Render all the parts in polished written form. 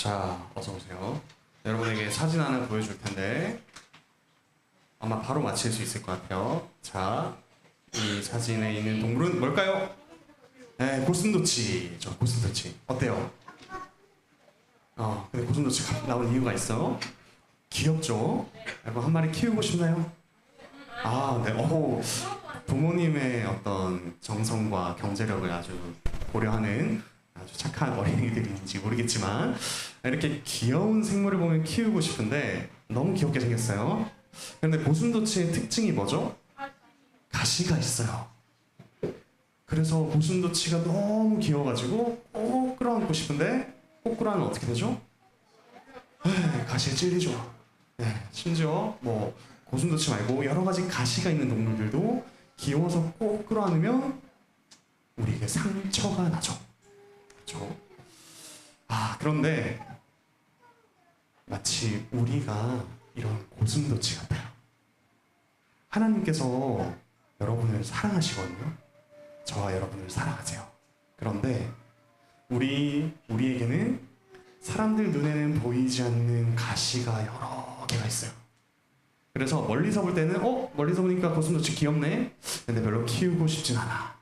자, 어서 오세요. 여러분에게 사진 하나 보여줄 텐데 아마 바로 맞힐 수 있을 것 같아요. 자, 이 사진에 있는 동물은 뭘까요? 네, 고슴도치. 저 고슴도치. 어때요? 근데 고슴도치가 나온 이유가 있어. 귀엽죠? 여러분 한 마리 키우고 싶나요? 네. 부모님의 어떤 정성과 경제력을 아주 고려하는 아주 착한 어린이들인지 모르겠지만 이렇게 귀여운 생물을 보면 키우고 싶은데 너무 귀엽게 생겼어요. 그런데 고슴도치의 특징이 뭐죠? 가시가 있어요. 그래서 고슴도치가 너무 귀여워가지고 꼭 끌어안고 싶은데 꼭 끌어안으면 어떻게 되죠? 가시에 찔리죠. 심지어 뭐 고슴도치 말고 여러 가지 가시가 있는 동물들도 귀여워서 꼭 끌어안으면 우리에게 상처가 나죠. 그렇죠? 그런데 마치 우리가 이런 고슴도치 같아요. 하나님께서 여러분을 사랑하시거든요. 저와 여러분을 사랑하세요. 그런데 우리에게는 사람들 눈에는 보이지 않는 가시가 여러 개가 있어요. 그래서 멀리서 볼 때는 멀리서 보니까 고슴도치 귀엽네. 근데 별로 키우고 싶진 않아.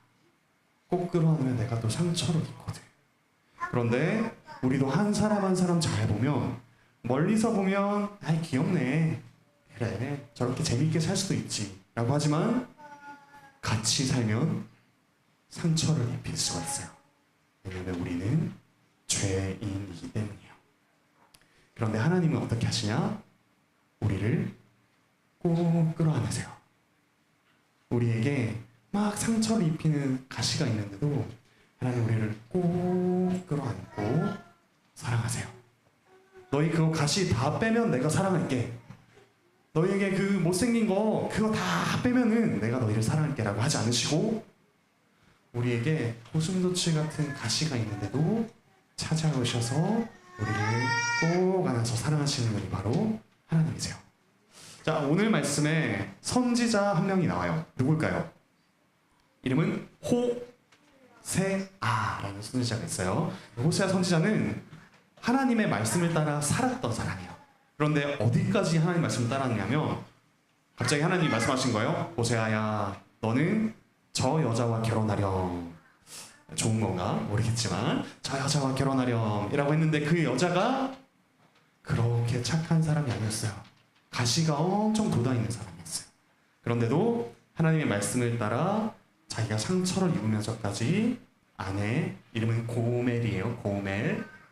꼭 끌어안으면 내가 또 상처를 입거든. 그런데 우리도 한 사람 한 사람 잘 보면 멀리서 보면 아이 귀엽네. 그래 저렇게 재미있게 살 수도 있지 라고 하지만 같이 살면 상처를 입힐 수가 있어요. 왜냐하면 우리는 죄인이기 때문이에요. 그런데 하나님은 어떻게 하시냐? 우리를 꼭 끌어안으세요. 우리에게 막 상처를 입히는 가시가 있는데도 하나님 우리를 꼭 끌어안고 사랑하세요. 너희 그거 가시 다 빼면 내가 사랑할게. 너희에게 그 못생긴 거 그거 다 빼면은 내가 너희를 사랑할게 라고 하지 않으시고 우리에게 고슴도치 같은 가시가 있는데도 찾아오셔서 우리를 꼭 안아서 사랑하시는 분이 바로 하나님이세요. 자, 오늘 말씀에 선지자 한 명이 나와요. 누굴까요? 이름은 호세아라는 선지자가 있어요. 호세아 선지자는 하나님의 말씀을 따라 살았던 사람이에요. 그런데 어디까지 하나님 말씀을 따랐냐면 갑자기 하나님이 말씀하신 거예요. 호세아야, 너는 저 여자와 결혼하렴. 좋은 건가 모르겠지만 저 여자와 결혼하렴 이라고 했는데 그 여자가 그렇게 착한 사람이 아니었어요. 가시가 엄청 돋아있는 사람이었어요. 그런데도 하나님의 말씀을 따라 자기가 상처를 입으면서까지 아내 이름은 고멜이에요.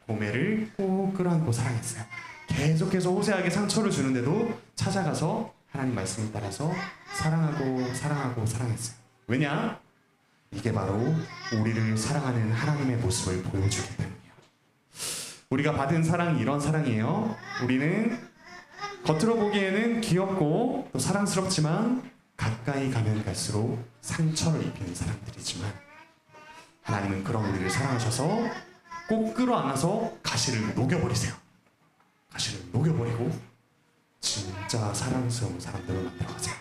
고멜을 꼭 끌어안고 사랑했어요. 계속해서 호세아에게 상처를 주는데도 찾아가서 하나님 말씀을 따라서 사랑하고 사랑했어요. 왜냐? 이게 바로 우리를 사랑하는 하나님의 모습을 보여주기 때문이에요. 우리가 받은 사랑이 이런 사랑이에요. 우리는 겉으로 보기에는 귀엽고 또 사랑스럽지만 가까이 가면 갈수록 상처를 입히는 사람들이지만 하나님은 그런 우리를 사랑하셔서 꼭 끌어안아서 가시를 녹여버리세요. 가시를 녹여버리고 진짜 사랑스러운 사람들로 만들어가세요.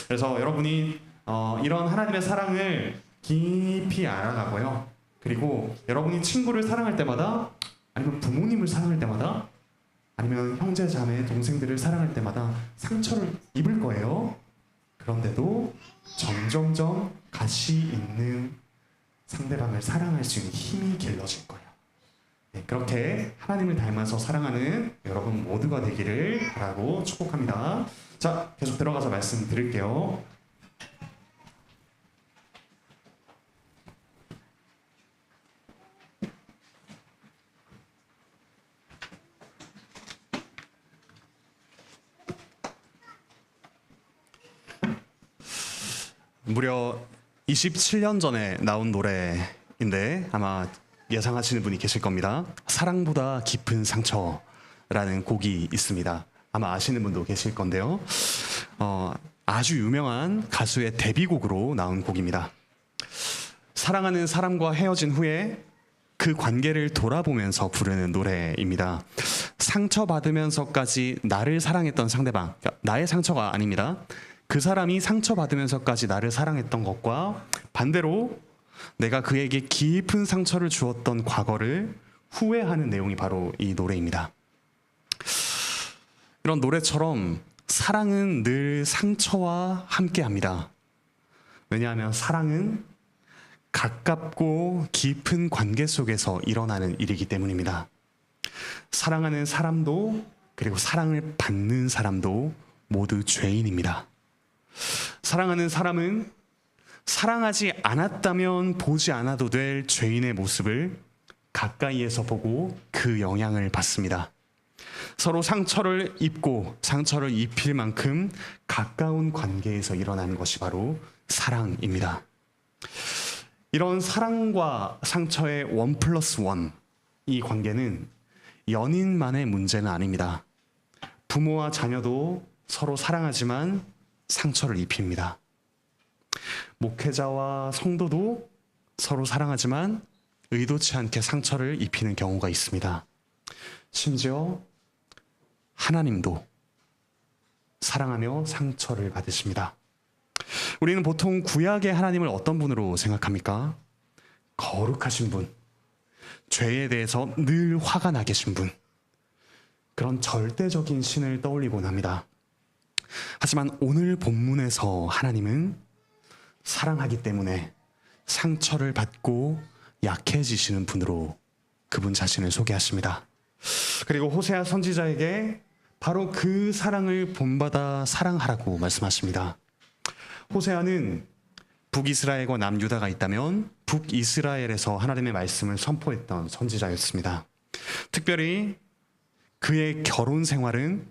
그래서 여러분이 이런 하나님의 사랑을 깊이 알아가고요. 그리고 여러분이 친구를 사랑할 때마다 아니면 부모님을 사랑할 때마다 아니면 형제, 자매, 동생들을 사랑할 때마다 상처를 입을 거예요. 그런데도 점점점 가시 있는 상대방을 사랑할 수 있는 힘이 길러질 거예요. 그렇게 하나님을 닮아서 사랑하는 여러분 모두가 되기를 바라고 축복합니다. 자, 계속 들어가서 말씀 드릴게요. 무려 27년 전에 나온 노래인데 아마 예상하시는 분이 계실 겁니다. 사랑보다 깊은 상처라는 곡이 있습니다. 아마 아시는 분도 계실 건데요. 아주 유명한 가수의 데뷔곡으로 나온 곡입니다. 사랑하는 사람과 헤어진 후에 그 관계를 돌아보면서 부르는 노래입니다. 상처받으면서까지 나를 사랑했던 상대방, 그러니까 나의 상처가 아닙니다. 그 사람이 상처받으면서까지 나를 사랑했던 것과 반대로 내가 그에게 깊은 상처를 주었던 과거를 후회하는 내용이 바로 이 노래입니다. 이런 노래처럼 사랑은 늘 상처와 함께합니다. 왜냐하면 사랑은 가깝고 깊은 관계 속에서 일어나는 일이기 때문입니다. 사랑하는 사람도 그리고 사랑을 받는 사람도 모두 죄인입니다. 사랑하는 사람은 사랑하지 않았다면 보지 않아도 될 죄인의 모습을 가까이에서 보고 그 영향을 받습니다. 서로 상처를 입고 상처를 입힐 만큼 가까운 관계에서 일어나는 것이 바로 사랑입니다. 이런 사랑과 상처의 1+1, 이 관계는 연인만의 문제는 아닙니다. 부모와 자녀도 서로 사랑하지만 상처를 입힙니다. 목회자와 성도도 서로 사랑하지만 의도치 않게 상처를 입히는 경우가 있습니다. 심지어 하나님도 사랑하며 상처를 받으십니다. 우리는 보통 구약의 하나님을 어떤 분으로 생각합니까? 거룩하신 분, 죄에 대해서 늘 화가 나 계신 분, 그런 절대적인 신을 떠올리곤 합니다. 하지만 오늘 본문에서 하나님은 사랑하기 때문에 상처를 받고 약해지시는 분으로 그분 자신을 소개하십니다. 그리고 호세아 선지자에게 바로 그 사랑을 본받아 사랑하라고 말씀하십니다. 호세아는 북이스라엘과 남유다가 있다면 북이스라엘에서 하나님의 말씀을 선포했던 선지자였습니다. 특별히 그의 결혼 생활은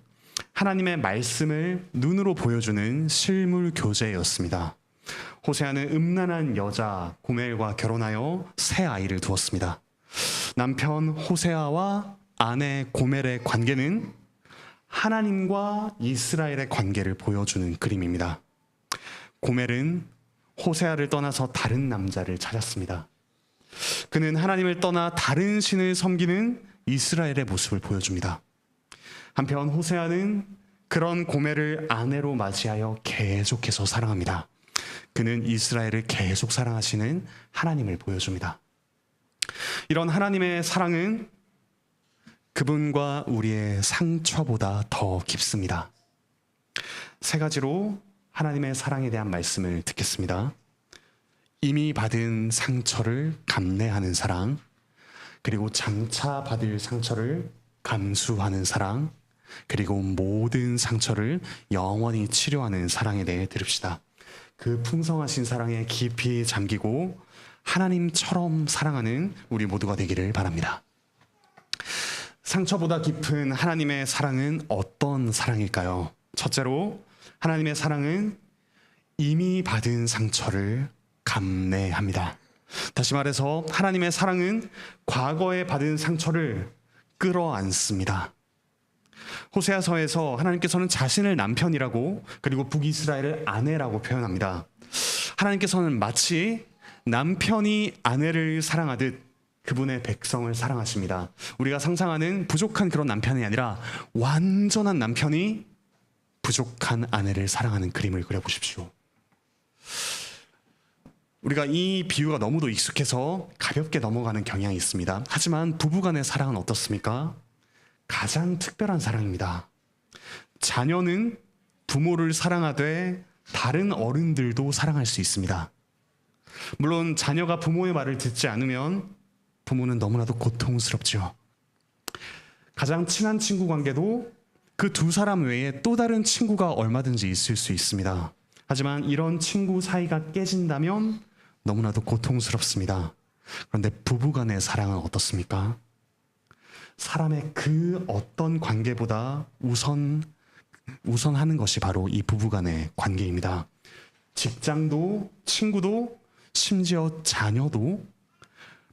하나님의 말씀을 눈으로 보여주는 실물 교제였습니다. 호세아는 음란한 여자 고멜과 결혼하여 세 아이를 두었습니다. 남편 호세아와 아내 고멜의 관계는 하나님과 이스라엘의 관계를 보여주는 그림입니다. 고멜은 호세아를 떠나서 다른 남자를 찾았습니다. 그는 하나님을 떠나 다른 신을 섬기는 이스라엘의 모습을 보여줍니다. 한편 호세아는 그런 고멜을 아내로 맞이하여 계속해서 사랑합니다. 그는 이스라엘을 계속 사랑하시는 하나님을 보여줍니다. 이런 하나님의 사랑은 그분과 우리의 상처보다 더 깊습니다. 세 가지로 하나님의 사랑에 대한 말씀을 듣겠습니다. 이미 받은 상처를 감내하는 사랑, 그리고 장차 받을 상처를 감수하는 사랑, 그리고 모든 상처를 영원히 치료하는 사랑에 대해 들읍시다. 그 풍성하신 사랑에 깊이 잠기고 하나님처럼 사랑하는 우리 모두가 되기를 바랍니다. 상처보다 깊은 하나님의 사랑은 어떤 사랑일까요? 첫째로 하나님의 사랑은 이미 받은 상처를 감내합니다. 다시 말해서 하나님의 사랑은 과거에 받은 상처를 끌어안습니다. 호세아서에서 하나님께서는 자신을 남편이라고 그리고 북이스라엘을 아내라고 표현합니다. 하나님께서는 마치 남편이 아내를 사랑하듯 그분의 백성을 사랑하십니다. 우리가 상상하는 부족한 그런 남편이 아니라 완전한 남편이 부족한 아내를 사랑하는 그림을 그려보십시오. 우리가 이 비유가 너무도 익숙해서 가볍게 넘어가는 경향이 있습니다. 하지만 부부간의 사랑은 어떻습니까? 가장 특별한 사랑입니다. 자녀는 부모를 사랑하되 다른 어른들도 사랑할 수 있습니다. 물론 자녀가 부모의 말을 듣지 않으면 부모는 너무나도 고통스럽죠. 가장 친한 친구 관계도 그 두 사람 외에 또 다른 친구가 얼마든지 있을 수 있습니다. 하지만 이런 친구 사이가 깨진다면 너무나도 고통스럽습니다. 그런데 부부간의 사랑은 어떻습니까? 사람의 그 어떤 관계보다 우선하는 것이 바로 이 부부간의 관계입니다. 직장도 친구도 심지어 자녀도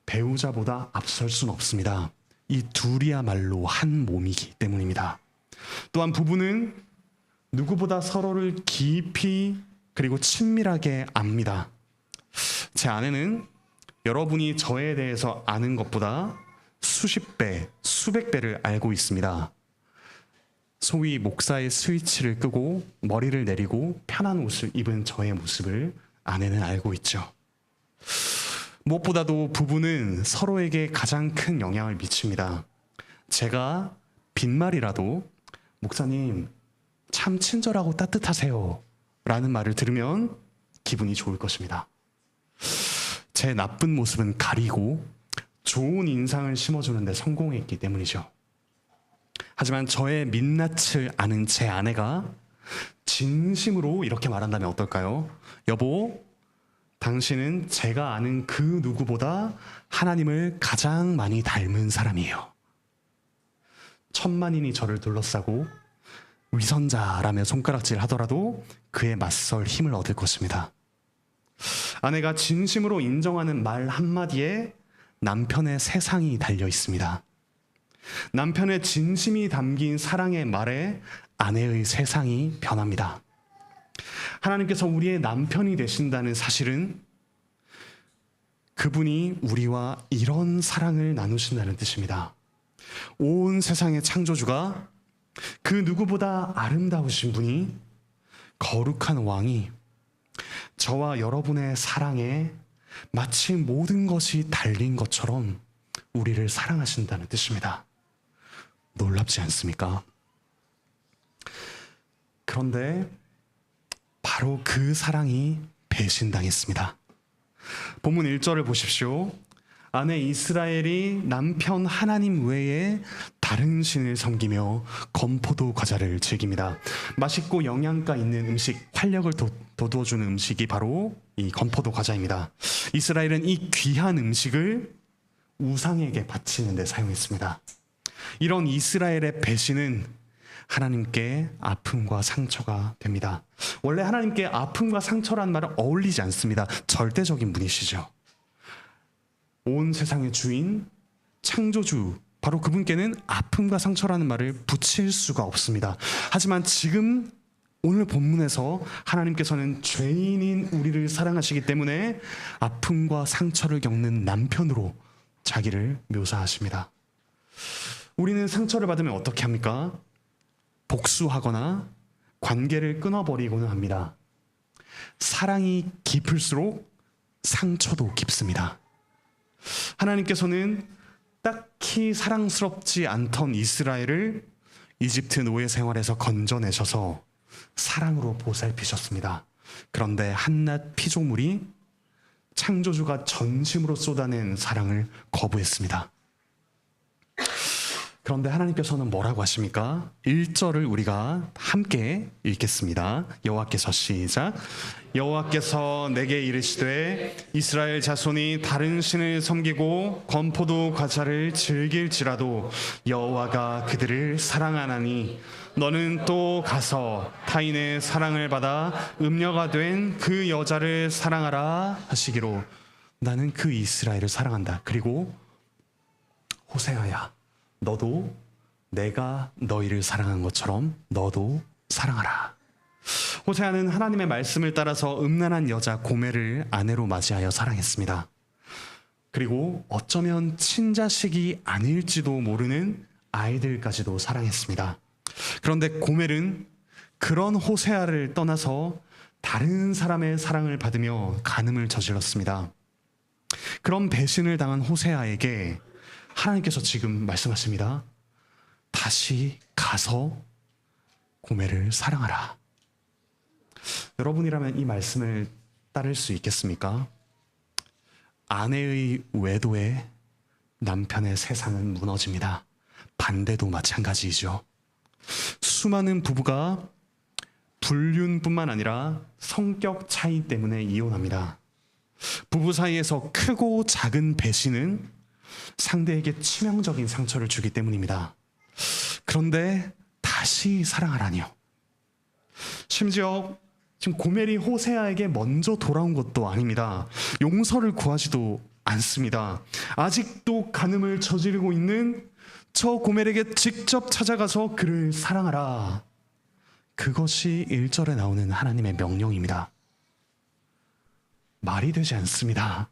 배우자보다 앞설 수는 없습니다. 이 둘이야말로 한 몸이기 때문입니다. 또한 부부는 누구보다 서로를 깊이 그리고 친밀하게 압니다. 제 아내는 여러분이 저에 대해서 아는 것보다 수십 배, 수백 배를 알고 있습니다. 소위 목사의 스위치를 끄고 머리를 내리고 편한 옷을 입은 저의 모습을 아내는 알고 있죠. 무엇보다도 부부는 서로에게 가장 큰 영향을 미칩니다. 제가 빈말이라도 목사님 참 친절하고 따뜻하세요 라는 말을 들으면 기분이 좋을 것입니다. 제 나쁜 모습은 가리고 좋은 인상을 심어주는 데 성공했기 때문이죠. 하지만 저의 민낯을 아는 제 아내가 진심으로 이렇게 말한다면 어떨까요? 여보, 당신은 제가 아는 그 누구보다 하나님을 가장 많이 닮은 사람이에요. 천만인이 저를 둘러싸고 위선자라며 손가락질 하더라도 그에 맞설 힘을 얻을 것입니다. 아내가 진심으로 인정하는 말 한마디에 남편의 세상이 달려 있습니다. 남편의 진심이 담긴 사랑의 말에 아내의 세상이 변합니다. 하나님께서 우리의 남편이 되신다는 사실은 그분이 우리와 이런 사랑을 나누신다는 뜻입니다. 온 세상의 창조주가 그 누구보다 아름다우신 분이, 거룩한 왕이 저와 여러분의 사랑에 마치 모든 것이 달린 것처럼 우리를 사랑하신다는 뜻입니다. 놀랍지 않습니까? 그런데 바로 그 사랑이 배신당했습니다. 본문 1절을 보십시오. 아내 이스라엘이 남편 하나님 외에 다른 신을 섬기며 건포도 과자를 즐깁니다. 맛있고 영양가 있는 음식, 활력을 돋워주는 음식이 바로 이 건포도 과자입니다. 이스라엘은 이 귀한 음식을 우상에게 바치는 데 사용했습니다. 이런 이스라엘의 배신은 하나님께 아픔과 상처가 됩니다. 원래 하나님께 아픔과 상처라는 말은 어울리지 않습니다. 절대적인 분이시죠. 온 세상의 주인, 창조주, 바로 그분께는 아픔과 상처라는 말을 붙일 수가 없습니다. 하지만 지금 오늘 본문에서 하나님께서는 죄인인 우리를 사랑하시기 때문에 아픔과 상처를 겪는 남편으로 자기를 묘사하십니다. 우리는 상처를 받으면 어떻게 합니까? 복수하거나 관계를 끊어버리고는 합니다. 사랑이 깊을수록 상처도 깊습니다. 하나님께서는 딱히 사랑스럽지 않던 이스라엘을 이집트 노예 생활에서 건져내셔서 사랑으로 보살피셨습니다. 그런데 한낱 피조물이 창조주가 전심으로 쏟아낸 사랑을 거부했습니다. 그런데 하나님께서는 뭐라고 하십니까? 1절을 우리가 함께 읽겠습니다. 여호와께서 시작. 여호와께서 내게 이르시되 이스라엘 자손이 다른 신을 섬기고 건포도 과자를 즐길지라도 여호와가 그들을 사랑하나니 너는 또 가서 타인의 사랑을 받아 음녀가 된 그 여자를 사랑하라 하시기로. 나는 그 이스라엘을 사랑한다. 그리고 호세아야, 너도 내가 너희를 사랑한 것처럼 너도 사랑하라. 호세아는 하나님의 말씀을 따라서 음란한 여자 고멜을 아내로 맞이하여 사랑했습니다. 그리고 어쩌면 친자식이 아닐지도 모르는 아이들까지도 사랑했습니다. 그런데 고멜은 그런 호세아를 떠나서 다른 사람의 사랑을 받으며 간음을 저질렀습니다. 그런 배신을 당한 호세아에게 하나님께서 지금 말씀하십니다. 다시 가서 고멜을 사랑하라. 여러분이라면 이 말씀을 따를 수 있겠습니까? 아내의 외도에 남편의 세상은 무너집니다. 반대도 마찬가지이죠. 수많은 부부가 불륜뿐만 아니라 성격 차이 때문에 이혼합니다. 부부 사이에서 크고 작은 배신은 상대에게 치명적인 상처를 주기 때문입니다. 그런데 다시 사랑하라니요. 심지어 지금 고멜이 호세아에게 먼저 돌아온 것도 아닙니다. 용서를 구하지도 않습니다. 아직도 간음을 저지르고 있는 저 고멜에게 직접 찾아가서 그를 사랑하라. 그것이 1절에 나오는 하나님의 명령입니다. 말이 되지 않습니다.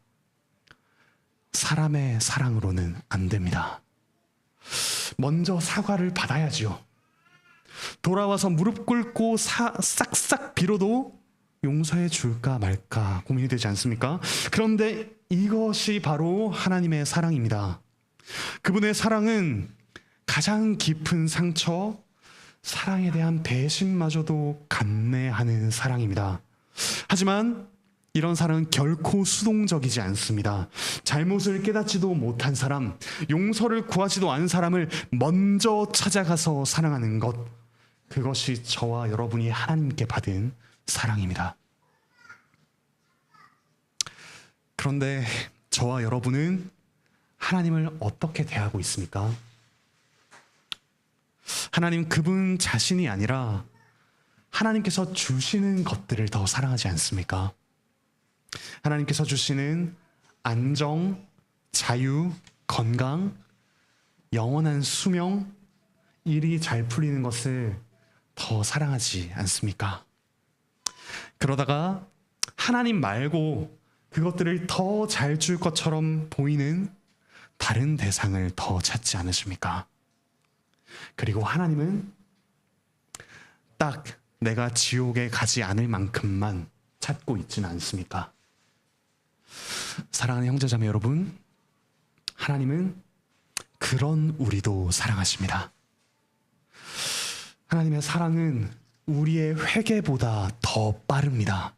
사람의 사랑으로는 안 됩니다. 먼저 사과를 받아야지요. 돌아와서 무릎 꿇고 싹싹 빌어도 용서해 줄까 말까 고민이 되지 않습니까? 그런데 이것이 바로 하나님의 사랑입니다. 그분의 사랑은 가장 깊은 상처, 사랑에 대한 배신마저도 감내하는 사랑입니다. 하지만 이런 사랑은 결코 수동적이지 않습니다. 잘못을 깨닫지도 못한 사람, 용서를 구하지도 않은 사람을 먼저 찾아가서 사랑하는 것, 그것이 저와 여러분이 하나님께 받은 사랑입니다. 그런데 저와 여러분은 하나님을 어떻게 대하고 있습니까? 하나님 그분 자신이 아니라 하나님께서 주시는 것들을 더 사랑하지 않습니까? 하나님께서 주시는 안정, 자유, 건강, 영원한 수명, 일이 잘 풀리는 것을 더 사랑하지 않습니까? 그러다가 하나님 말고 그것들을 더 잘 줄 것처럼 보이는 다른 대상을 더 찾지 않으십니까? 그리고 하나님은 딱 내가 지옥에 가지 않을 만큼만 찾고 있지는 않습니까? 사랑하는 형제자매 여러분, 하나님은 그런 우리도 사랑하십니다. 하나님의 사랑은 우리의 회개보다 더 빠릅니다.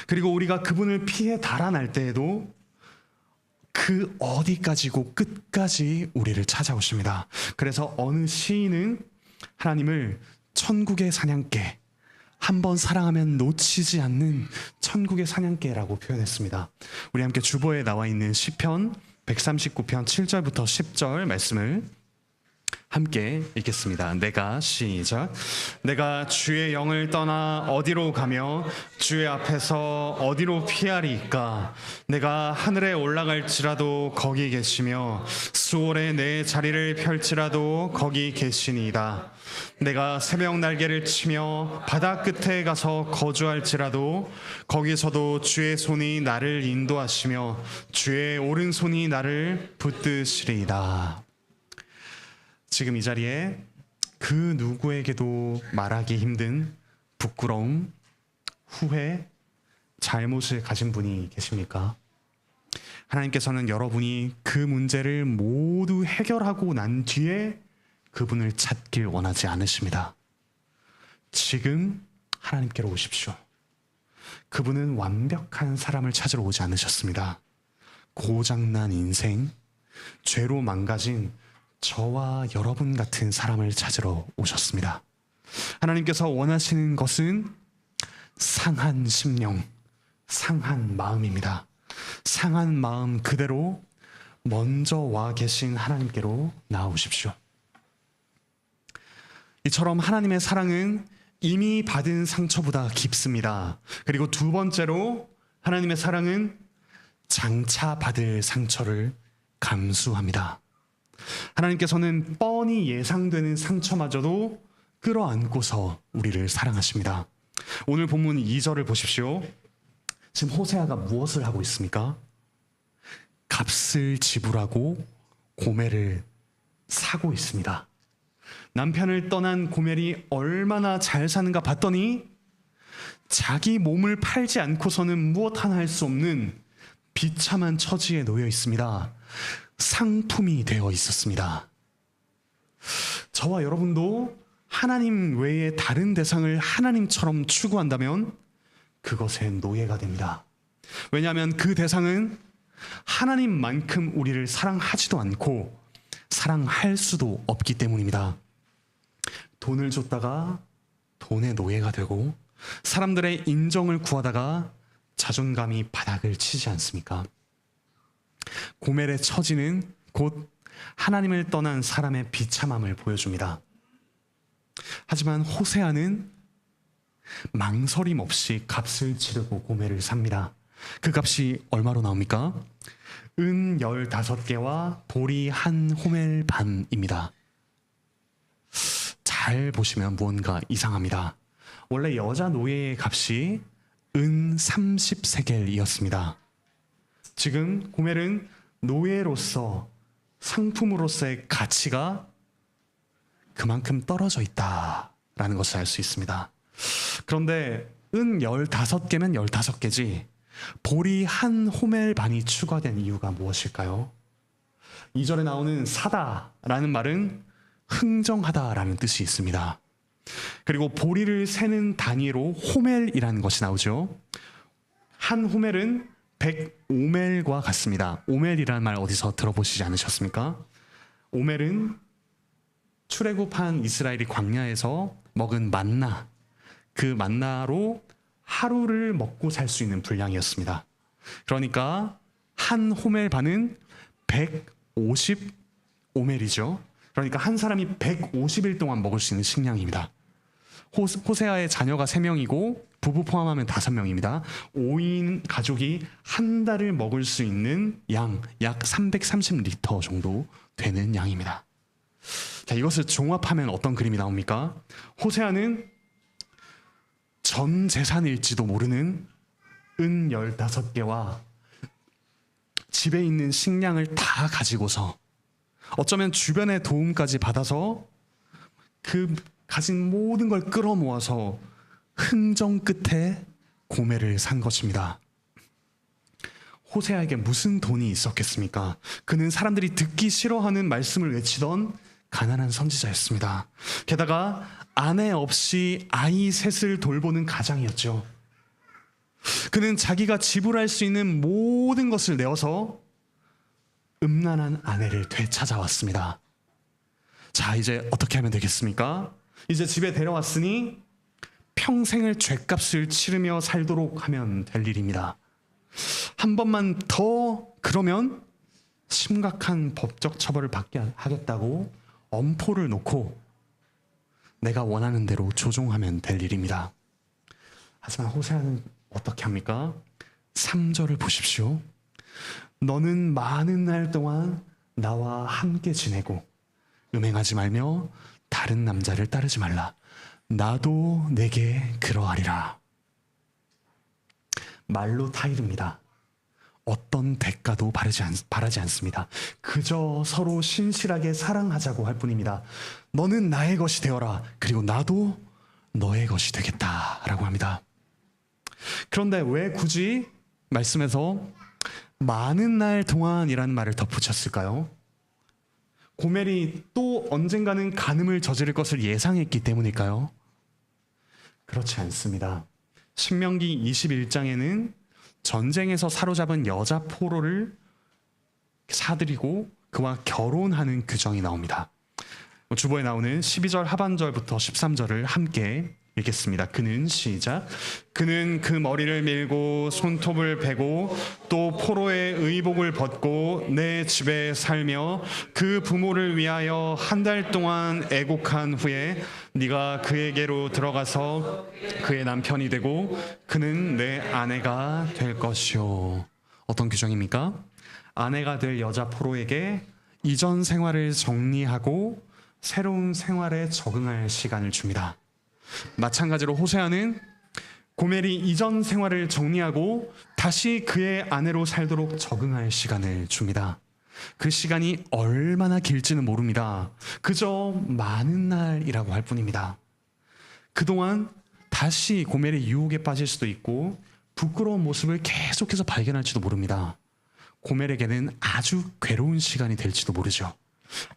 그리고 우리가 그분을 피해 달아날 때에도 그 어디까지고 끝까지 우리를 찾아오십니다. 그래서 어느 시인은 하나님을 천국의 사냥개, 한번 사랑하면 놓치지 않는 천국의 사냥개라고 표현했습니다. 우리 함께 주보에 나와 있는 시편 139편 7절부터 10절 말씀을 함께 읽겠습니다. 시작. 내가 주의 영을 떠나 어디로 가며 주의 앞에서 어디로 피하리이까? 내가 하늘에 올라갈지라도 거기 계시며 수월에 내 자리를 펼지라도 거기 계시니이다. 내가 새벽 날개를 치며 바다 끝에 가서 거주할지라도 거기서도 주의 손이 나를 인도하시며 주의 오른손이 나를 붙드시리이다. 지금 이 자리에 그 누구에게도 말하기 힘든 부끄러움, 후회, 잘못을 가진 분이 계십니까? 하나님께서는 여러분이 그 문제를 모두 해결하고 난 뒤에 그분을 찾길 원하지 않으십니다. 지금 하나님께로 오십시오. 그분은 완벽한 사람을 찾으러 오지 않으셨습니다. 고장난 인생, 죄로 망가진 저와 여러분 같은 사람을 찾으러 오셨습니다. 하나님께서 원하시는 것은 상한 심령, 상한 마음입니다. 상한 마음 그대로 먼저 와 계신 하나님께로 나아오십시오. 이처럼 하나님의 사랑은 이미 받은 상처보다 깊습니다. 그리고 두 번째로 하나님의 사랑은 장차 받을 상처를 감수합니다. 하나님께서는 뻔히 예상되는 상처마저도 끌어안고서 우리를 사랑하십니다. 오늘 본문 2절을 보십시오. 지금 호세아가 무엇을 하고 있습니까? 값을 지불하고 고멜을 사고 있습니다. 남편을 떠난 고멜이 얼마나 잘 사는가 봤더니 자기 몸을 팔지 않고서는 무엇 하나 할 수 없는 비참한 처지에 놓여 있습니다. 상품이 되어 있었습니다. 저와 여러분도 하나님 외에 다른 대상을 하나님처럼 추구한다면 그것의 노예가 됩니다. 왜냐하면 그 대상은 하나님만큼 우리를 사랑하지도 않고 사랑할 수도 없기 때문입니다. 돈을 줬다가 돈의 노예가 되고 사람들의 인정을 구하다가 자존감이 바닥을 치지 않습니까? 고멜의 처지는 곧 하나님을 떠난 사람의 비참함을 보여줍니다. 하지만 호세아는 망설임 없이 값을 치르고 고멜을 삽니다. 그 값이 얼마로 나옵니까? 은 15개와 보리 1호멜 반입니다. 잘 보시면 무언가 이상합니다. 원래 여자 노예의 값이 은 30세겔이었습니다. 지금 고멜은 노예로서 상품으로서의 가치가 그만큼 떨어져 있다라는 것을 알 수 있습니다. 그런데 은 15개면 15개지 보리 한 호멜 반이 추가된 이유가 무엇일까요? 2절에 나오는 사다라는 말은 흥정하다라는 뜻이 있습니다. 그리고 보리를 세는 단위로 호멜이라는 것이 나오죠. 한 호멜은 100오멜과 같습니다. 오멜이라는 말 어디서 들어보시지 않으셨습니까? 오멜은 출애굽한 이스라엘이 광야에서 먹은 만나, 그 만나로 하루를 먹고 살 수 있는 분량이었습니다. 그러니까 한 호멜 반은 150오멜이죠. 그러니까 한 사람이 150일 동안 먹을 수 있는 식량입니다. 호세아의 자녀가 3명이고 부부 포함하면 5명입니다. 5인 가족이 한 달을 먹을 수 있는 양, 약 330리터 정도 되는 양입니다. 자, 이것을 종합하면 어떤 그림이 나옵니까? 호세아는 전 재산일지도 모르는 은 15개와 집에 있는 식량을 다 가지고서 어쩌면 주변의 도움까지 받아서 그 가진 모든 걸 끌어모아서 흥정 끝에 고멜을 산 것입니다. 호세아에게 무슨 돈이 있었겠습니까? 그는 사람들이 듣기 싫어하는 말씀을 외치던 가난한 선지자였습니다. 게다가 아내 없이 아이 셋을 돌보는 가장이었죠. 그는 자기가 지불할 수 있는 모든 것을 내어서 음란한 아내를 되찾아왔습니다. 자, 이제 어떻게 하면 되겠습니까? 이제 집에 데려왔으니 평생을 죗값을 치르며 살도록 하면 될 일입니다. 한 번만 더 그러면 심각한 법적 처벌을 받게 하겠다고 엄포를 놓고 내가 원하는 대로 조종하면 될 일입니다. 하지만 호세아는 어떻게 합니까? 3절을 보십시오. 너는 많은 날 동안 나와 함께 지내고 음행하지 말며 다른 남자를 따르지 말라. 나도 내게 그러하리라. 말로 타이릅니다. 어떤 대가도 바라지 않습니다. 그저 서로 신실하게 사랑하자고 할 뿐입니다. 너는 나의 것이 되어라. 그리고 나도 너의 것이 되겠다라고 합니다. 그런데 왜 굳이 말씀에서 많은 날 동안이라는 말을 덧붙였을까요? 고멜이 또 언젠가는 간음을 저지를 것을 예상했기 때문일까요? 그렇지 않습니다. 신명기 21장에는 전쟁에서 사로잡은 여자 포로를 사들이고 그와 결혼하는 규정이 나옵니다. 주보에 나오는 12절 하반절부터 13절을 함께 읽겠습니다. 그는 그 머리를 밀고 손톱을 베고 또 포로의 의복을 벗고 내 집에 살며 그 부모를 위하여 한 달 동안 애곡한 후에 네가 그에게로 들어가서 그의 남편이 되고 그는 내 아내가 될 것이요. 어떤 규정입니까? 아내가 될 여자 포로에게 이전 생활을 정리하고 새로운 생활에 적응할 시간을 줍니다. 마찬가지로 호세아는 고멜이 이전 생활을 정리하고 다시 그의 아내로 살도록 적응할 시간을 줍니다. 그 시간이 얼마나 길지는 모릅니다. 그저 많은 날이라고 할 뿐입니다. 그동안 다시 고멜의 유혹에 빠질 수도 있고 부끄러운 모습을 계속해서 발견할지도 모릅니다. 고멜에게는 아주 괴로운 시간이 될지도 모르죠.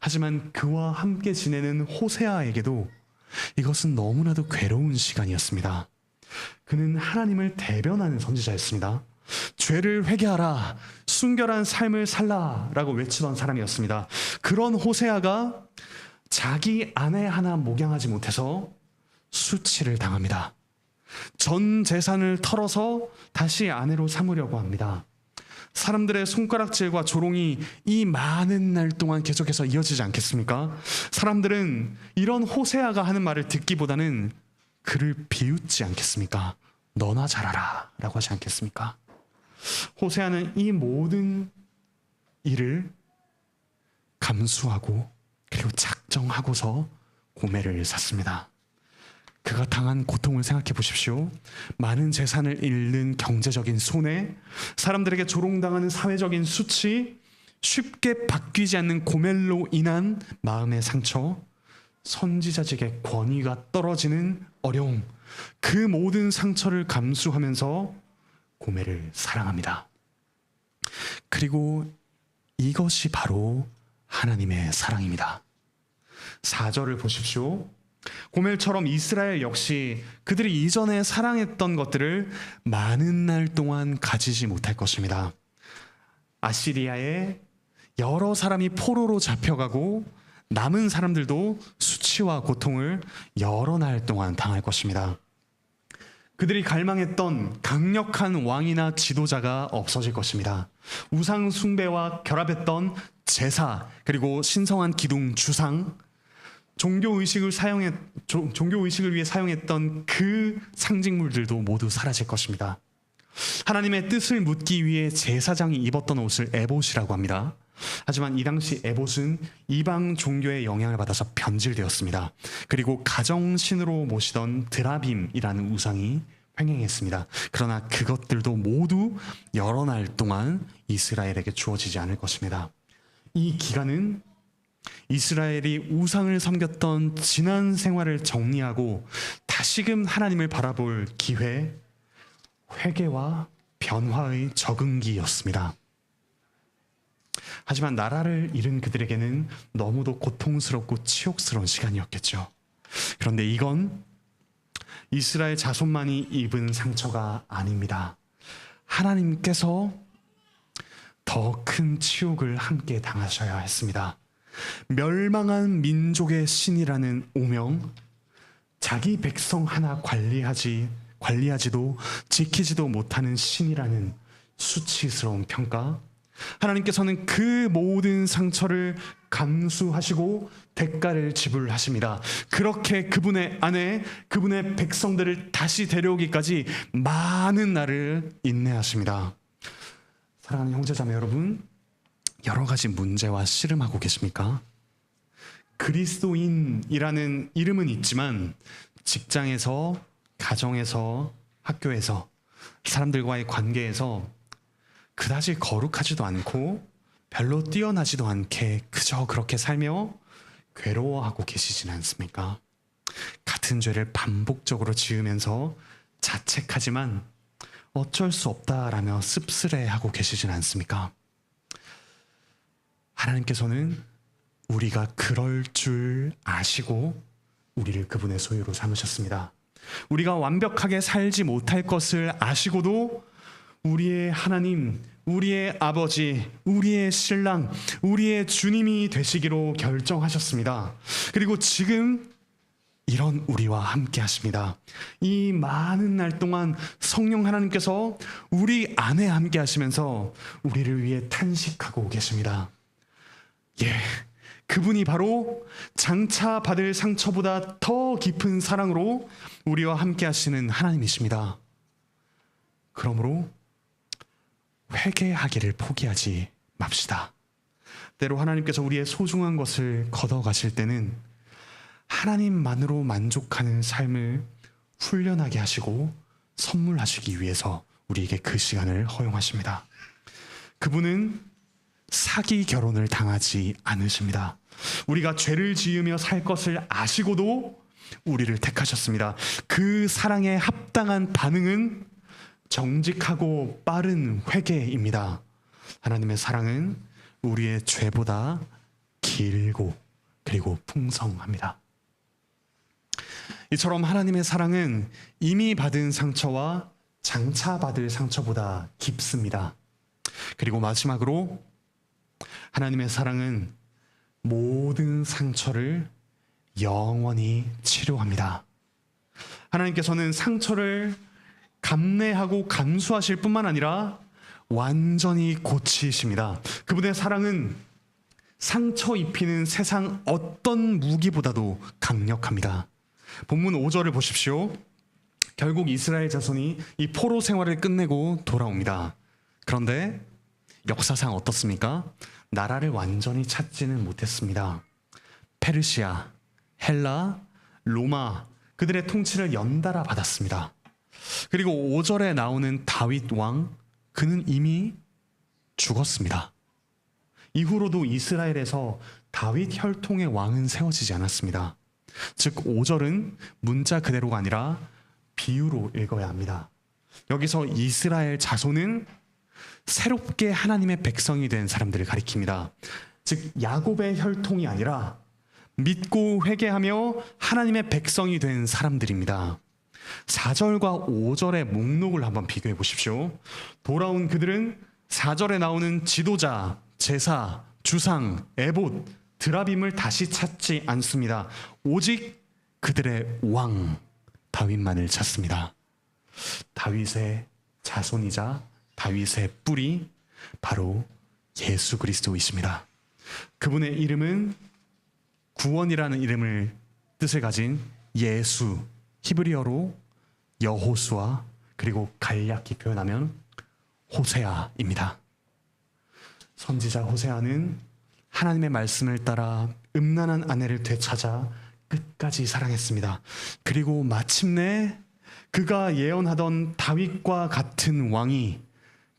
하지만 그와 함께 지내는 호세아에게도 이것은 너무나도 괴로운 시간이었습니다. 그는 하나님을 대변하는 선지자였습니다. 죄를 회개하라, 순결한 삶을 살라라고 외치던 사람이었습니다. 그런 호세아가 자기 아내 하나 목양하지 못해서 수치를 당합니다. 전 재산을 털어서 다시 아내로 삼으려고 합니다. 사람들의 손가락질과 조롱이 이 많은 날 동안 계속해서 이어지지 않겠습니까? 사람들은 이런 호세아가 하는 말을 듣기보다는 그를 비웃지 않겠습니까? 너나 잘하라 라고 하지 않겠습니까? 호세아는 이 모든 일을 감수하고 그리고 작정하고서 고멜을 샀습니다. 그가 당한 고통을 생각해 보십시오. 많은 재산을 잃는 경제적인 손해, 사람들에게 조롱당하는 사회적인 수치, 쉽게 바뀌지 않는 고멜로 인한 마음의 상처, 선지자직의 권위가 떨어지는 어려움, 그 모든 상처를 감수하면서 고멜을 사랑합니다. 그리고 이것이 바로 하나님의 사랑입니다. 4절을 보십시오. 고멜처럼 이스라엘 역시 그들이 이전에 사랑했던 것들을 많은 날 동안 가지지 못할 것입니다. 아시리아에 여러 사람이 포로로 잡혀가고 남은 사람들도 수치와 고통을 여러 날 동안 당할 것입니다. 그들이 갈망했던 강력한 왕이나 지도자가 없어질 것입니다. 우상 숭배와 결합했던 제사, 그리고 신성한 기둥, 주상, 종교 의식을 위해 사용했던 그 상징물들도 모두 사라질 것입니다. 하나님의 뜻을 묻기 위해 제사장이 입었던 옷을 에봇이라고 합니다. 하지만 이 당시 에봇은 이방 종교의 영향을 받아서 변질되었습니다. 그리고 가정신으로 모시던 드라빔이라는 우상이 횡행했습니다. 그러나 그것들도 모두 여러 날 동안 이스라엘에게 주어지지 않을 것입니다. 이 기간은 이스라엘이 우상을 섬겼던 지난 생활을 정리하고 다시금 하나님을 바라볼 기회, 회개와 변화의 적응기였습니다. 하지만 나라를 잃은 그들에게는 너무도 고통스럽고 치욕스러운 시간이었겠죠. 그런데 이건 이스라엘 자손만이 입은 상처가 아닙니다. 하나님께서 더 큰 치욕을 함께 당하셔야 했습니다. 멸망한 민족의 신이라는 오명, 자기 백성 하나 관리하지도 지키지도 못하는 신이라는 수치스러운 평가, 하나님께서는 그 모든 상처를 감수하시고 대가를 지불하십니다. 그렇게 그분의 안에 그분의 백성들을 다시 데려오기까지 많은 날을 인내하십니다. 사랑하는 형제자매 여러분, 여러 가지 문제와 씨름하고 계십니까? 그리스도인이라는 이름은 있지만 직장에서, 가정에서, 학교에서, 사람들과의 관계에서 그다지 거룩하지도 않고 별로 뛰어나지도 않게 그저 그렇게 살며 괴로워하고 계시진 않습니까? 같은 죄를 반복적으로 지으면서 자책하지만 어쩔 수 없다라며 씁쓸해하고 계시진 않습니까? 하나님께서는 우리가 그럴 줄 아시고 우리를 그분의 소유로 삼으셨습니다. 우리가 완벽하게 살지 못할 것을 아시고도 우리의 하나님, 우리의 아버지, 우리의 신랑, 우리의 주님이 되시기로 결정하셨습니다. 그리고 지금 이런 우리와 함께 하십니다. 이 많은 날 동안 성령 하나님께서 우리 안에 함께 하시면서 우리를 위해 탄식하고 계십니다. 예, 그분이 바로 장차 받을 상처보다 더 깊은 사랑으로 우리와 함께 하시는 하나님이십니다. 그러므로 회개하기를 포기하지 맙시다. 때로 하나님께서 우리의 소중한 것을 걷어가실 때는 하나님만으로 만족하는 삶을 훈련하게 하시고 선물하시기 위해서 우리에게 그 시간을 허용하십니다. 그분은 사기 결혼을 당하지 않으십니다. 우리가 죄를 지으며 살 것을 아시고도 우리를 택하셨습니다. 그 사랑에 합당한 반응은 정직하고 빠른 회개입니다. 하나님의 사랑은 우리의 죄보다 길고 그리고 풍성합니다. 이처럼 하나님의 사랑은 이미 받은 상처와 장차 받을 상처보다 깊습니다. 그리고 마지막으로 하나님의 사랑은 모든 상처를 영원히 치료합니다. 하나님께서는 상처를 감내하고 감수하실 뿐만 아니라 완전히 고치십니다. 그분의 사랑은 상처 입히는 세상 어떤 무기보다도 강력합니다. 본문 5절을 보십시오. 결국 이스라엘 자손이 이 포로 생활을 끝내고 돌아옵니다. 그런데 역사상 어떻습니까? 나라를 완전히 찾지는 못했습니다. 페르시아, 헬라, 로마, 그들의 통치를 연달아 받았습니다. 그리고 5절에 나오는 다윗 왕, 그는 이미 죽었습니다. 이후로도 이스라엘에서 다윗 혈통의 왕은 세워지지 않았습니다. 즉 5절은 문자 그대로가 아니라 비유로 읽어야 합니다. 여기서 이스라엘 자손은 새롭게 하나님의 백성이 된 사람들을 가리킵니다. 즉 야곱의 혈통이 아니라 믿고 회개하며 하나님의 백성이 된 사람들입니다. 4절과 5절의 목록을 한번 비교해 보십시오. 돌아온 그들은 4절에 나오는 지도자, 제사, 주상, 에봇, 드라빔을 다시 찾지 않습니다. 오직 그들의 왕 다윗만을 찾습니다. 다윗의 자손이자 다윗의 뿌리 바로 예수 그리스도이십니다. 그분의 이름은 구원이라는 이름을 뜻을 가진 예수, 히브리어로 여호수아, 그리고 간략히 표현하면 호세아입니다. 선지자 호세아는 하나님의 말씀을 따라 음란한 아내를 되찾아 끝까지 사랑했습니다. 그리고 마침내 그가 예언하던 다윗과 같은 왕이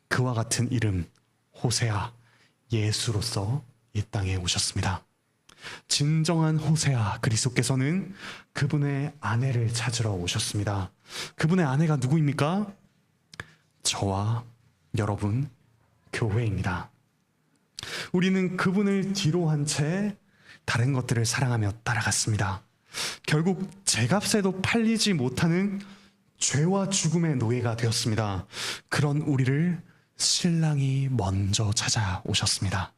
그와 같은 이름 호세아, 예수로서 이 땅에 오셨습니다. 진정한 호세아 그리스도께서는 그분의 아내를 찾으러 오셨습니다. 그분의 아내가 누구입니까? 저와 여러분, 교회입니다. 우리는 그분을 뒤로 한 채 다른 것들을 사랑하며 따라갔습니다. 결국 제값에도 팔리지 못하는 죄와 죽음의 노예가 되었습니다. 그런 우리를 신랑이 먼저 찾아오셨습니다.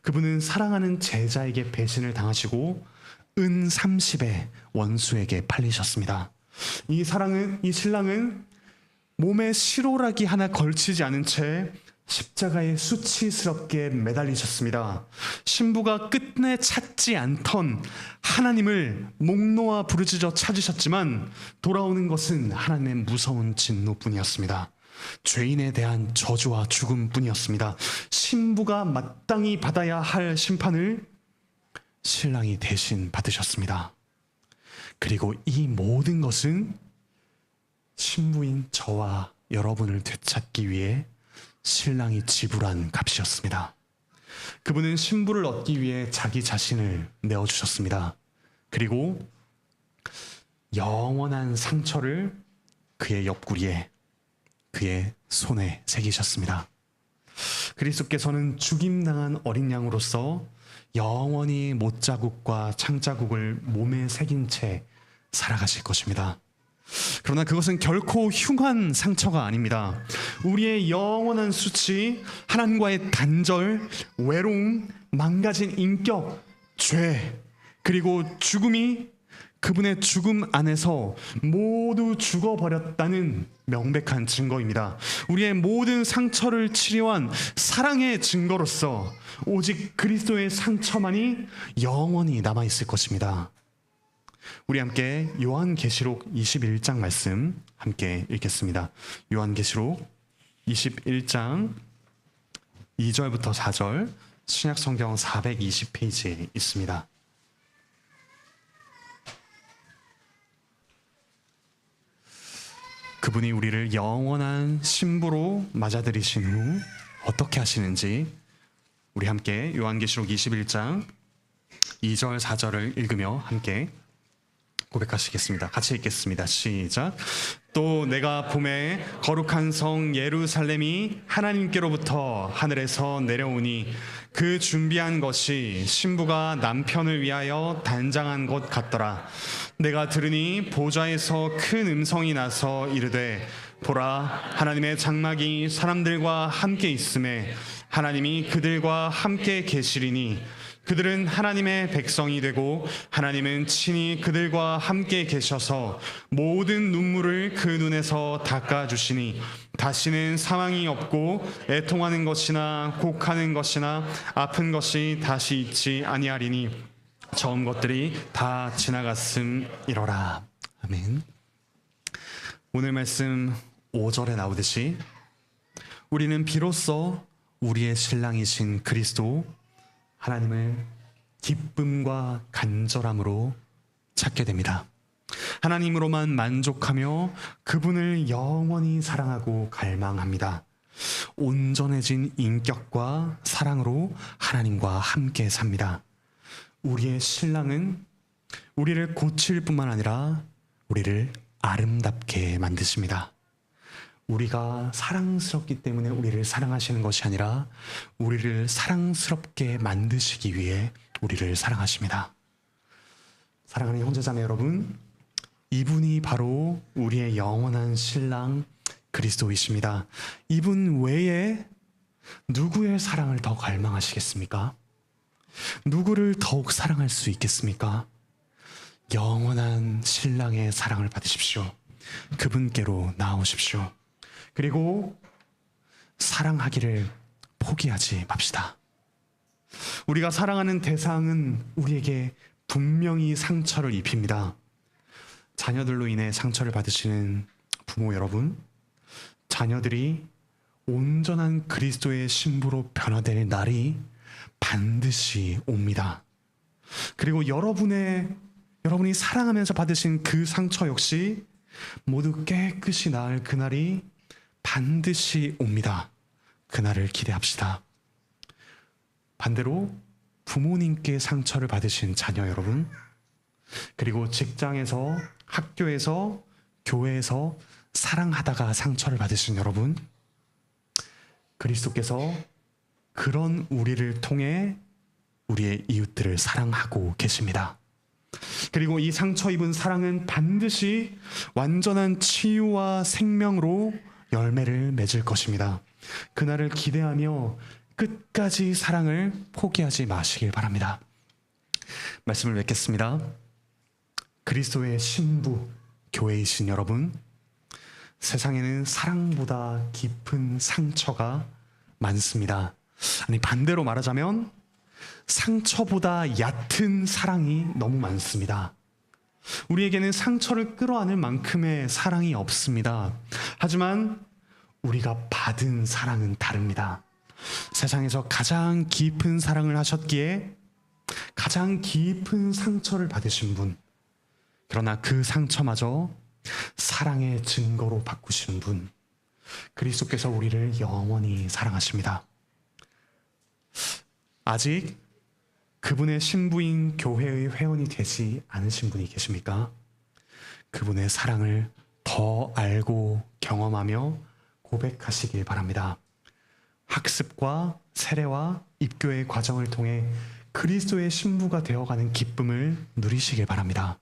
그분은 사랑하는 제자에게 배신을 당하시고 은 30의 원수에게 팔리셨습니다. 이 신랑은 몸에 시로라기 하나 걸치지 않은 채 십자가에 수치스럽게 매달리셨습니다. 신부가 끝내 찾지 않던 하나님을 목 놓아 부르짖어 찾으셨지만 돌아오는 것은 하나님의 무서운 진노뿐이었습니다. 죄인에 대한 저주와 죽음뿐이었습니다. 신부가 마땅히 받아야 할 심판을 신랑이 대신 받으셨습니다. 그리고 이 모든 것은 신부인 저와 여러분을 되찾기 위해 신랑이 지불한 값이었습니다. 그분은 신부를 얻기 위해 자기 자신을 내어주셨습니다. 그리고 영원한 상처를 그의 옆구리에, 그의 손에 새기셨습니다. 그리스도께서는 죽임당한 어린 양으로서 영원히 못자국과 창자국을 몸에 새긴 채 살아가실 것입니다. 그러나 그것은 결코 흉한 상처가 아닙니다. 우리의 영원한 수치, 하나님과의 단절, 외로움, 망가진 인격, 죄, 그리고 죽음이 그분의 죽음 안에서 모두 죽어버렸다는 명백한 증거입니다. 우리의 모든 상처를 치료한 사랑의 증거로서 오직 그리스도의 상처만이 영원히 남아있을 것입니다. 우리 함께 요한계시록 21장 말씀 함께 읽겠습니다. 요한계시록 21장 2절부터 4절, 신약성경 420페이지에 있습니다. 그분이 우리를 영원한 신부로 맞아들이신 후 어떻게 하시는지 우리 함께 요한계시록 21장 2절 4절을 읽으며 함께 고백하시겠습니다. 같이 읽겠습니다. 시작. 또 내가 봄에 거룩한 성 예루살렘이 하나님께로부터 하늘에서 내려오니 그 준비한 것이 신부가 남편을 위하여 단장한 것 같더라. 내가 들으니 보좌에서 큰 음성이 나서 이르되 보라, 하나님의 장막이 사람들과 함께 있음에 하나님이 그들과 함께 계시리니 그들은 하나님의 백성이 되고 하나님은 친히 그들과 함께 계셔서 모든 눈물을 그 눈에서 닦아주시니 다시는 사망이 없고 애통하는 것이나 곡하는 것이나 아픈 것이 다시 있지 아니하리니 처음 것들이 다 지나갔음이로라. 아멘. 오늘 말씀 5절에 나오듯이 우리는 비로소 우리의 신랑이신 그리스도 하나님을 기쁨과 간절함으로 찾게 됩니다. 하나님으로만 만족하며 그분을 영원히 사랑하고 갈망합니다. 온전해진 인격과 사랑으로 하나님과 함께 삽니다. 우리의 신랑은 우리를 고칠 뿐만 아니라 우리를 아름답게 만드십니다. 우리가 사랑스럽기 때문에 우리를 사랑하시는 것이 아니라 우리를 사랑스럽게 만드시기 위해 우리를 사랑하십니다. 사랑하는 형제자매 여러분, 이분이 바로 우리의 영원한 신랑 그리스도이십니다. 이분 외에 누구의 사랑을 더 갈망하시겠습니까? 누구를 더욱 사랑할 수 있겠습니까? 영원한 신랑의 사랑을 받으십시오. 그분께로 나아오십시오. 그리고 사랑하기를 포기하지 맙시다. 우리가 사랑하는 대상은 우리에게 분명히 상처를 입힙니다. 자녀들로 인해 상처를 받으시는 부모 여러분, 자녀들이 온전한 그리스도의 신부로 변화될 날이 반드시 옵니다. 그리고 여러분이 사랑하면서 받으신 그 상처 역시 모두 깨끗이 나을 그날이 반드시 옵니다. 그날을 기대합시다. 반대로 부모님께 상처를 받으신 자녀 여러분, 그리고 직장에서, 학교에서, 교회에서 사랑하다가 상처를 받으신 여러분, 그리스도께서 그런 우리를 통해 우리의 이웃들을 사랑하고 계십니다. 그리고 이 상처 입은 사랑은 반드시 완전한 치유와 생명으로 열매를 맺을 것입니다. 그날을 기대하며 끝까지 사랑을 포기하지 마시길 바랍니다. 말씀을 맺겠습니다. 그리스도의 신부, 교회이신 여러분, 세상에는 사랑보다 깊은 상처가 많습니다. 아니, 반대로 말하자면 상처보다 얕은 사랑이 너무 많습니다. 우리에게는 상처를 끌어안을 만큼의 사랑이 없습니다. 하지만 우리가 받은 사랑은 다릅니다. 세상에서 가장 깊은 사랑을 하셨기에 가장 깊은 상처를 받으신 분, 그러나 그 상처마저 사랑의 증거로 바꾸시는 분, 그리스도께서 우리를 영원히 사랑하십니다. 아직 그분의 신부인 교회의 회원이 되지 않으신 분이 계십니까? 그분의 사랑을 더 알고 경험하며 고백하시길 바랍니다. 학습과 세례와 입교의 과정을 통해 그리스도의 신부가 되어가는 기쁨을 누리시길 바랍니다.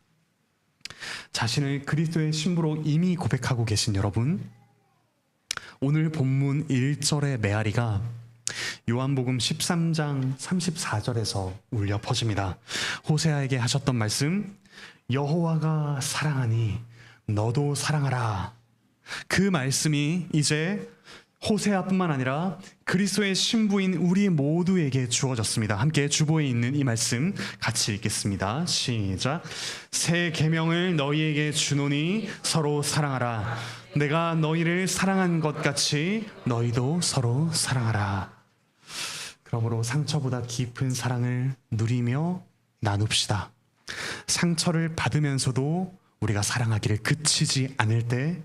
자신을 그리스도의 신부로 이미 고백하고 계신 여러분, 오늘 본문 1절의 메아리가 요한복음 13장 34절에서 울려 퍼집니다. 호세아에게 하셨던 말씀, 여호와가 사랑하니 너도 사랑하라. 그 말씀이 이제 호세아뿐만 아니라 그리스도의 신부인 우리 모두에게 주어졌습니다. 함께 주보에 있는 이 말씀 같이 읽겠습니다. 시작. 새 계명을 너희에게 주노니 서로 사랑하라. 내가 너희를 사랑한 것 같이 너희도 서로 사랑하라. 그러므로 상처보다 깊은 사랑을 누리며 나눕시다. 상처를 받으면서도 우리가 사랑하기를 그치지 않을 때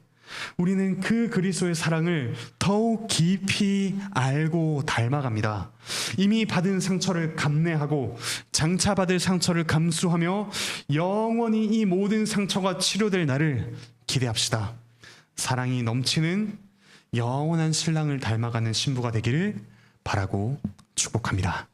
우리는 그 그리스도의 사랑을 더욱 깊이 알고 닮아갑니다. 이미 받은 상처를 감내하고 장차 받을 상처를 감수하며 영원히 이 모든 상처가 치료될 날을 기대합시다. 사랑이 넘치는 영원한 신랑을 닮아가는 신부가 되기를 바라고 축복합니다.